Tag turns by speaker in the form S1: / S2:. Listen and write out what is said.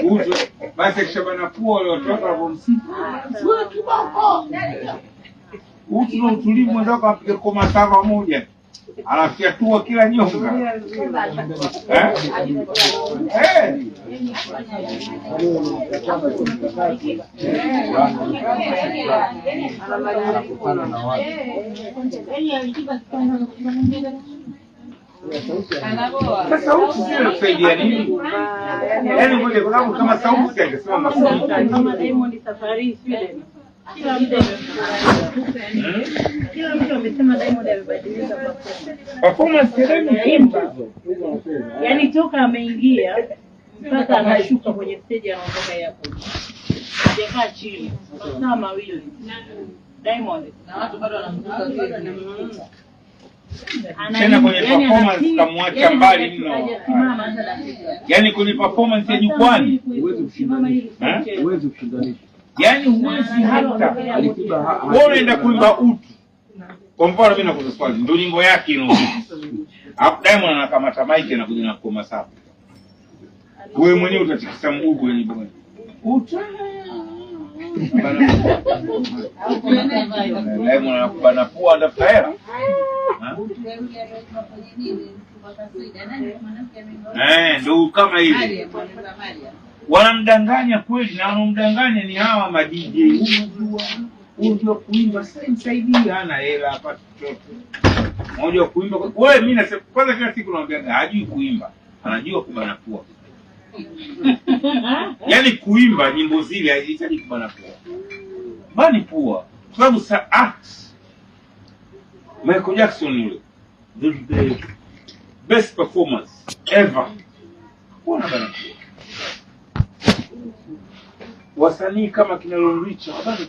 S1: Udu basi kishabana pua wale watoto wanapomsifu wewe kiboko utu na utulivu mwenzao kapiga koma sava moja anafyatua kila nyonga sasa sauti sio inasaidia nini? Yaani ngoja kwa sababu kama sauti angesema masikini
S2: kama Diamond safari shule kila mtu amesema Diamond amebadilika
S1: performance yake.
S2: yaani toka ameingia mpaka anashuka kwenye stage anaondoka hapo hajakaa chini saa mawili Diamond na watu bado wanamkuta
S1: tena kwenye performance kamwacha mbali mno. Yaani kwenye performance ya jukwani huwezi kushindanisha. Yaani huwezi hata wewe unaenda kuimba utu. Kwa mfano mimi nakuza swali, ndio nyimbo yake inaozi. Hapo Diamond anakamata mic na kuja na koma safi. Wewe mwenyewe utatikisa mguu kwenye nyimbo. Utu. Diamond anakubana pua ndafuta hela. Ndio kama hivi wanamdanganya kweli, na wanamdanganya ni hawa ma DJ. Unajua kuimba sasa msaidie, hana hela hapa chochote. Unajua kuimba wewe, mimi nasema kwanza kila siku naambia hajui kuimba, anajua kubana pua. Yaani kuimba nyimbo zile haihitaji kubana pua, bani pua, sababu Michael Jackson yule the best performance ever. Mbona bana wasanii kama kina Lon Richard